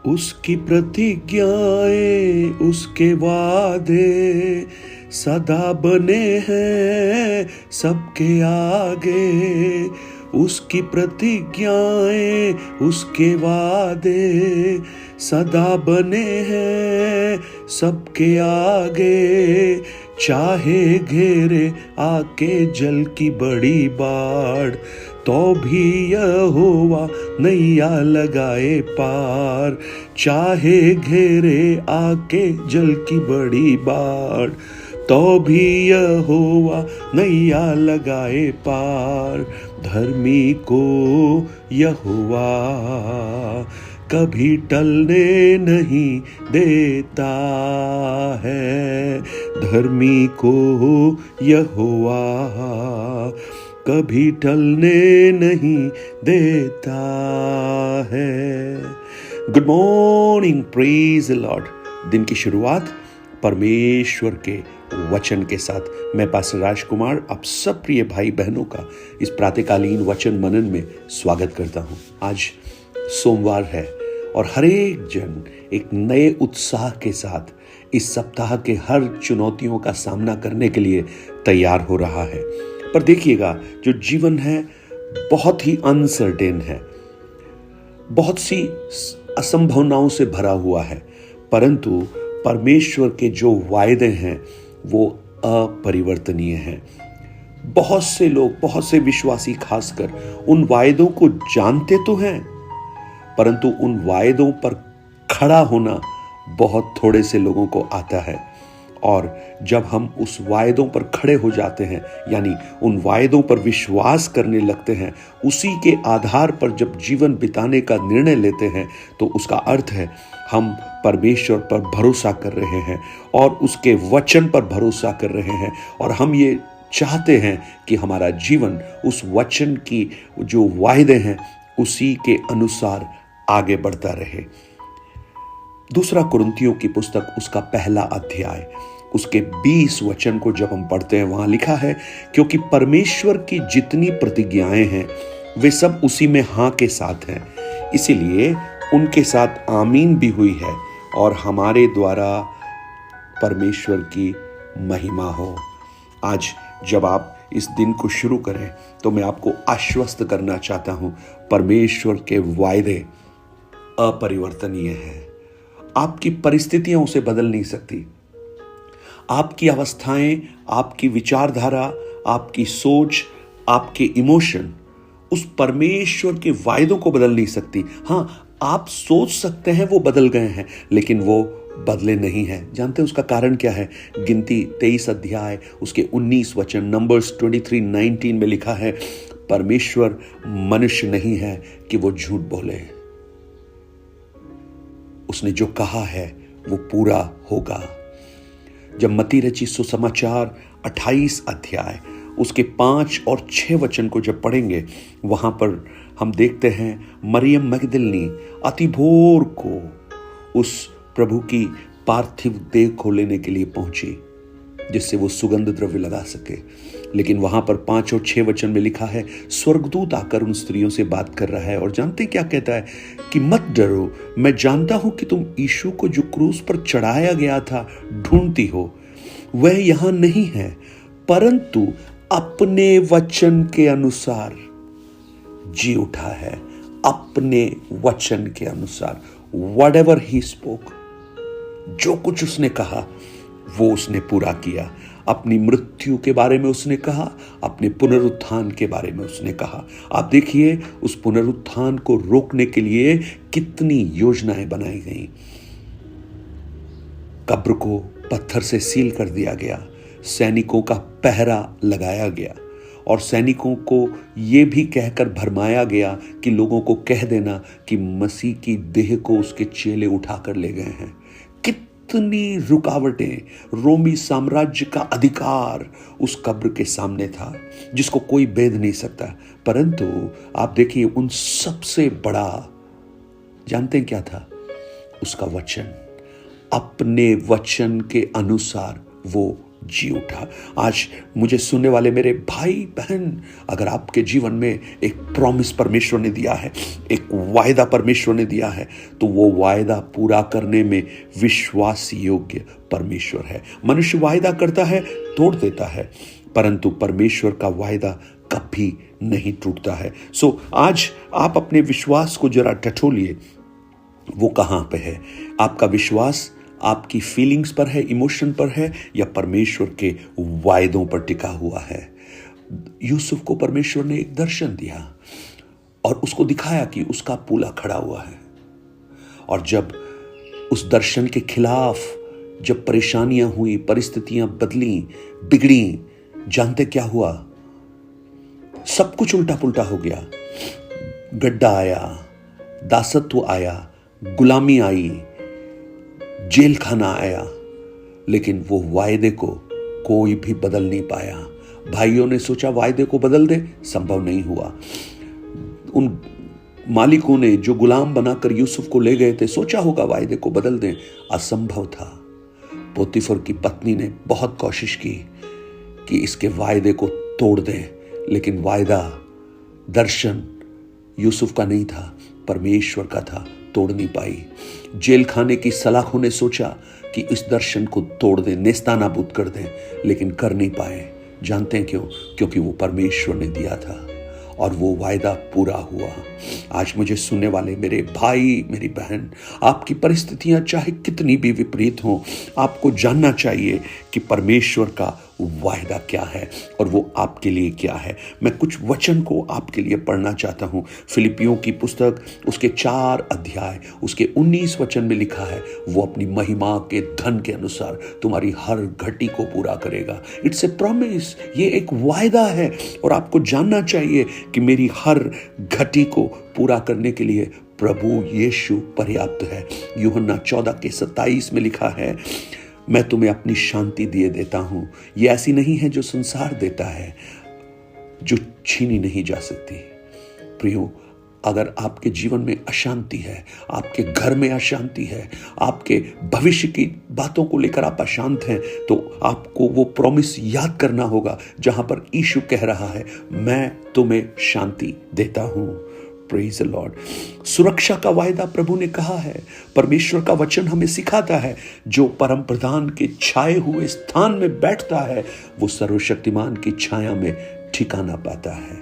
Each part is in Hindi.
उसकी प्रतिज्ञाएं, उसके वादे सदा बने हैं सबके आगे। उसकी प्रतिज्ञाएं, उसके वादे सदा बने हैं सबके आगे। चाहे घेरे आके जल की बड़ी बाढ़, तो भी यहोवा नैया लगाए पार। चाहे घेरे आके जल की बड़ी बाढ़, तो भी यहोवा नैया लगाए पार। धर्मी को यहोवा कभी टलने नहीं देता है। धर्मी को यहोवा कभी टलने नहीं देता है। Good morning, praise the Lord. दिन की शुरुआत परमेश्वर के वचन के साथ मैं पास्टर राजकुमार आप सब प्रिय भाई बहनों का इस प्रातःकालीन वचन मनन में स्वागत करता हूं। आज सोमवार है और हर एक जन एक नए उत्साह के साथ इस सप्ताह के हर चुनौतियों का सामना करने के लिए तैयार हो रहा है। पर देखिएगा, जो जीवन है बहुत ही अनसर्टेन है, बहुत सी असंभावनाओं से भरा हुआ है, परंतु परमेश्वर के जो वायदे हैं वो अपरिवर्तनीय हैं। बहुत से लोग, बहुत से विश्वासी खासकर उन वायदों को जानते तो हैं, परंतु उन वायदों पर खड़ा होना बहुत थोड़े से लोगों को आता है। और जब हम उस वायदों पर खड़े हो जाते हैं, यानी उन वायदों पर विश्वास करने लगते हैं, उसी के आधार पर जब जीवन बिताने का निर्णय लेते हैं, तो उसका अर्थ है हम परमेश्वर पर भरोसा कर रहे हैं और उसके वचन पर भरोसा कर रहे हैं। और हम ये चाहते हैं कि हमारा जीवन उस वचन की जो वायदे हैं उसी के अनुसार आगे बढ़ता रहे। दूसरा कुरिन्थियों की पुस्तक उसका पहला अध्याय उसके 20 वचन को जब हम पढ़ते हैं, वहां लिखा है, क्योंकि परमेश्वर की जितनी प्रतिज्ञाएं हैं वे सब उसी में हां के साथ हैं, इसीलिए उनके साथ आमीन भी हुई है और हमारे द्वारा परमेश्वर की महिमा हो। आज जब आप इस दिन को शुरू करें तो मैं आपको आश्वस्त करना चाहता हूं, परमेश्वर के वायदे अपरिवर्तनीय हैं। आपकी परिस्थितियां उसे बदल नहीं सकती, आपकी अवस्थाएं, आपकी विचारधारा, आपकी सोच, आपके इमोशन उस परमेश्वर के वायदों को बदल नहीं सकती। हां, आप सोच सकते हैं वो बदल गए हैं, लेकिन वो बदले नहीं हैं। जानते हैं उसका कारण क्या है? गिनती 23 अध्याय उसके 19 वचन, नंबर्स 23:19 में लिखा है, परमेश्वर मनुष्य नहीं है कि वो झूठ बोले, उसने जो कहा है वो पूरा होगा। जब मत्ती रचित सुसमाचार 28 अध्याय उसके 5 और 6 वचन को जब पढ़ेंगे, वहां पर हम देखते हैं मरियम मगदलिनी अति भोर को उस प्रभु की पार्थिव देह को लेने के लिए पहुंची जिससे वो सुगंध द्रव्य लगा सके। लेकिन वहां पर 5 और 6 वचन में लिखा है, स्वर्गदूत आकर उन स्त्रियों से बात कर रहा है और जानते क्या कहता है कि मत डरो, मैं जानता हूं कि तुम यीशु को जो क्रूस पर चढ़ाया गया था ढूंढती हो। वह यहां नहीं है, परंतु अपने वचन के अनुसार जी उठा है। अपने वचन के अनुसार, व्हाटएवर ही स्पोक, जो कुछ उसने कहा वो उसने पूरा किया। अपनी मृत्यु के बारे में उसने कहा, अपने पुनरुत्थान के बारे में उसने कहा। आप देखिए उस पुनरुत्थान को रोकने के लिए कितनी योजनाएं बनाई गई। कब्र को पत्थर से सील कर दिया गया, सैनिकों का पहरा लगाया गया और सैनिकों को यह भी कहकर भरमाया गया कि लोगों को कह देना कि मसीह की देह को उसके चेले उठाकर ले गए हैं। कितनी रुकावटें, रोमी साम्राज्य का अधिकार उस कब्र के सामने था जिसको कोई भेद नहीं सकता। परंतु आप देखिए उन सबसे बड़ा जानते हैं क्या था? उसका वचन। अपने वचन के अनुसार वो जी उठा। आज मुझे सुनने वाले मेरे भाई बहन, अगर आपके जीवन में एक प्रॉमिस परमेश्वर ने दिया है, एक वायदा परमेश्वर ने दिया है, तो वो वायदा पूरा करने में विश्वास योग्य परमेश्वर है। मनुष्य वायदा करता है, तोड़ देता है, परंतु परमेश्वर का वायदा कभी नहीं टूटता है। सो आज आप अपने विश्वास को जरा टटोलिए, वो कहां पे है? आपका विश्वास आपकी फीलिंग्स पर है, इमोशन पर है, या परमेश्वर के वायदों पर टिका हुआ है? यूसुफ को परमेश्वर ने एक दर्शन दिया और उसको दिखाया कि उसका पूला खड़ा हुआ है, और जब उस दर्शन के खिलाफ जब परेशानियां हुई, परिस्थितियां बदली, बिगड़ी, जानते क्या हुआ? सब कुछ उल्टा पुल्टा हो गया। गड्ढा आया, दासत्व आया, गुलामी आई, जेल खाना आया, लेकिन वो वायदे को कोई भी बदल नहीं पाया। भाइयों ने सोचा वायदे को बदल दे, संभव नहीं हुआ। उन मालिकों ने जो गुलाम बनाकर यूसुफ को ले गए थे, सोचा होगा वायदे को बदल दें, असंभव था। पोतीफर की पत्नी ने बहुत कोशिश की कि इसके वायदे को तोड़ दें, लेकिन वायदा, दर्शन यूसुफ का नहीं था, परमेश्वर का था, तोड़ नहीं पाई। जेल खाने की सलाखों ने सोचा कि इस दर्शन को तोड़ दें, नेस्तानाबूद कर दें, लेकिन कर नहीं पाए। जानते हैं क्यों? क्योंकि वो परमेश्वर ने दिया था और वो वायदा पूरा हुआ। आज मुझे सुनने वाले मेरे भाई, मेरी बहन, आपकी परिस्थितियां चाहे कितनी भी विपरीत हों, आपको जानना चाहिए कि परमेश्वर का वायदा क्या है और वो आपके लिए क्या है। मैं कुछ वचन को आपके लिए पढ़ना चाहता हूं। फिलिपियों की पुस्तक, उसके 4 अध्याय, उसके 19 वचन में लिखा है, वो अपनी महिमा के धन के अनुसार तुम्हारी हर घटी को पूरा करेगा। इट्स ए प्रॉमिस, ये एक वायदा है, और आपको जानना चाहिए कि मेरी हर घटी को पूरा करने के लिए प्रभु यीशु पर्याप्त है। यूहन्ना 14:27 में लिखा है, मैं तुम्हें अपनी शांति दिए देता हूं, ये ऐसी नहीं है जो संसार देता है, जो छीनी नहीं जा सकती। प्रियो, अगर आपके जीवन में अशांति है, आपके घर में अशांति है, आपके भविष्य की बातों को लेकर आप अशांत हैं, तो आपको वो प्रॉमिस याद करना होगा जहां पर यीशु कह रहा है, मैं तुम्हें शांति देता हूं। Praise the Lord. सुरक्षा का वायदा प्रभु ने कहा है। परमेश्वर का वचन हमें सिखाता है, जो परम प्रधान के छाए हुए स्थान में बैठता है, वो सर्वशक्तिमान की छाया में ठिकाना पाता है।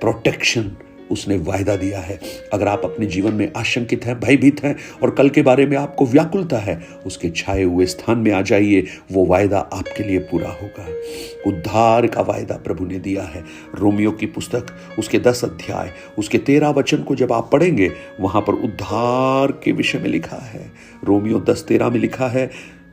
प्रोटेक्शन उसने वायदा दिया है। अगर आप अपने जीवन में आशंकित हैं, भयभीत हैं और कल के बारे में आपको व्याकुलता है, उसके छाए हुए स्थान में आ जाइए, वो वायदा आपके लिए पूरा होगा। उद्धार का वायदा प्रभु ने दिया है। रोमियो की पुस्तक, उसके 10 अध्याय, उसके 13 वचन को जब आप पढ़ेंगे, वहां पर उद्धार के विषय में लिखा है। रोमियो 10:13 में लिखा है,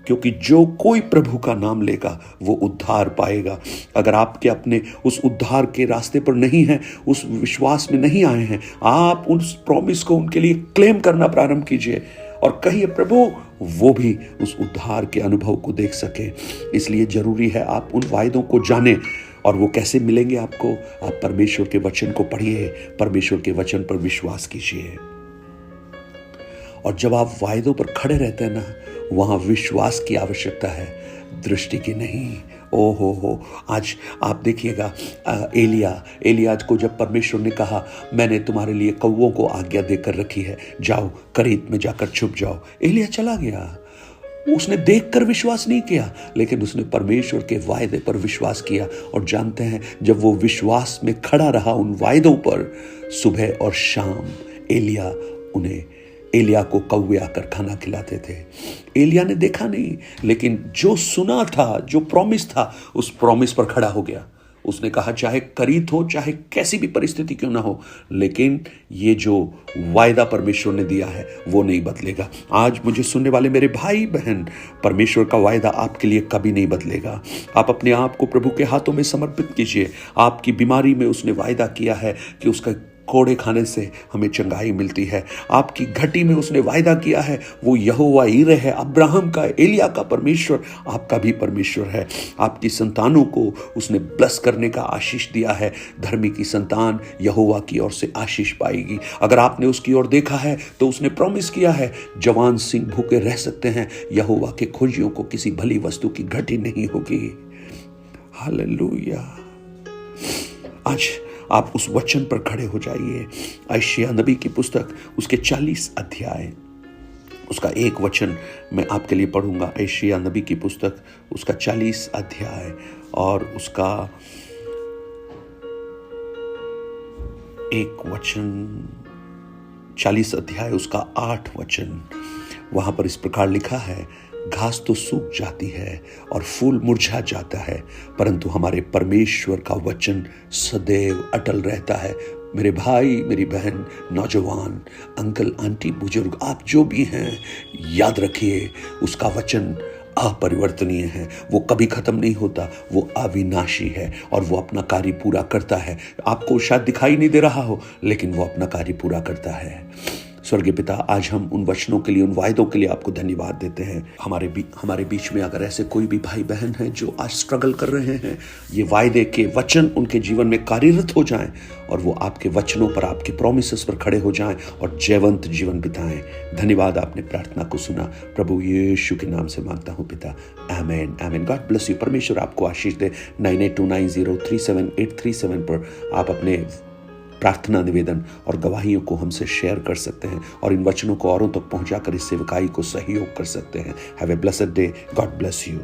क्योंकि जो कोई प्रभु का नाम लेगा वो उद्धार पाएगा। अगर आपके अपने उस उद्धार के रास्ते पर नहीं हैं, उस विश्वास में नहीं आए हैं, आप उस प्रॉमिस को उनके लिए क्लेम करना प्रारंभ कीजिए और कहिए, प्रभु वो भी उस उद्धार के अनुभव को देख सके। इसलिए जरूरी है आप उन वायदों को जानें। और वो कैसे मिलेंगे आपको? आप परमेश्वर के वचन को पढ़िए, परमेश्वर के वचन पर विश्वास कीजिए। और जब आप वायदों पर खड़े रहते हैं ना, वहां विश्वास की आवश्यकता है, दृष्टि की नहीं। ओहो हो, आज आप देखिएगा, एलिया को जब परमेश्वर ने कहा, मैंने तुम्हारे लिए कौवों को आज्ञा देकर रखी है, जाओ करीत में जाकर छुप जाओ, एलिया चला गया। उसने देखकर विश्वास नहीं किया, लेकिन उसने परमेश्वर के वायदे पर विश्वास किया। और जानते हैं, जब वो विश्वास में खड़ा रहा उन वायदों पर, सुबह और शाम एलिया को कौवे आकर खाना खिलाते थे। एलिया ने देखा नहीं, लेकिन जो सुना था, जो प्रॉमिस था, उस प्रॉमिस पर खड़ा हो गया। उसने कहा, चाहे करीत हो, चाहे कैसी भी परिस्थिति क्यों ना हो, लेकिन ये जो वायदा परमेश्वर ने दिया है वो नहीं बदलेगा। आज मुझे सुनने वाले मेरे भाई बहन, परमेश्वर का वायदा आपके लिए कभी नहीं बदलेगा। आप अपने आप को प्रभु के हाथों में समर्पित कीजिए। आपकी बीमारी में उसने वायदा किया है कि उसका कोड़े खाने से हमें चंगाई मिलती है। आपकी घटी में उसने वायदा किया है, वो यहोवा यीरे है, अब्राहम का, एलिया का परमेश्वर आपका भी परमेश्वर है। आपकी संतानों को उसने ब्लेस करने का आशीष दिया है। धर्मी की संतान यहोवा की ओर से आशीष पाएगी। अगर आपने उसकी ओर देखा है तो उसने प्रॉमिस किया है, जवान सिंह भूखे रह सकते हैं, यहोवा के खोजियों को किसी भली वस्तु की घटी नहीं होगी। हालेलुया। आज आप उस वचन पर खड़े हो जाइए। यशायाह नबी की पुस्तक उसके 40 अध्याय उसका एक वचन मैं आपके लिए पढ़ूंगा। यशायाह नबी की पुस्तक उसका 40 अध्याय और उसका एक वचन, 40 अध्याय उसका 8 वचन। वहां पर इस प्रकार लिखा है, घास तो सूख जाती है और फूल मुरझा जाता है, परंतु हमारे परमेश्वर का वचन सदैव अटल रहता है। मेरे भाई, मेरी बहन, नौजवान, अंकल, आंटी, बुजुर्ग, आप जो भी हैं, याद रखिए उसका वचन अपरिवर्तनीय है। वो कभी खत्म नहीं होता, वो अविनाशी है और वो अपना कार्य पूरा करता है। आपको शायद दिखाई नहीं दे रहा हो, लेकिन वो अपना कार्य पूरा करता है। स्वर्गीय पिता, आज हम उन वचनों के लिए, उन वायदों के लिए आपको धन्यवाद देते हैं। हमारे बीच में अगर ऐसे कोई भी भाई बहन हैं जो आज स्ट्रगल कर रहे हैं, ये वायदे के वचन उनके जीवन में कार्यरत हो जाएं और वो आपके वचनों पर, आपके प्रोमिसेस पर खड़े हो जाएं और जयवंत जीवन बिताएं। धन्यवाद, आपने प्रार्थना को सुना। प्रभु यीशु के नाम से मांगता हूं पिता, amen, amen. God bless you. परमेश्वर आपको आशीष दे। 9829037837 पर आप अपने प्रार्थना, निवेदन और गवाहियों को हमसे शेयर कर सकते हैं और इन वचनों को औरों तक पहुंचाकर इस सेवकाई को सहयोग कर सकते हैं। Have a blessed day. God bless you.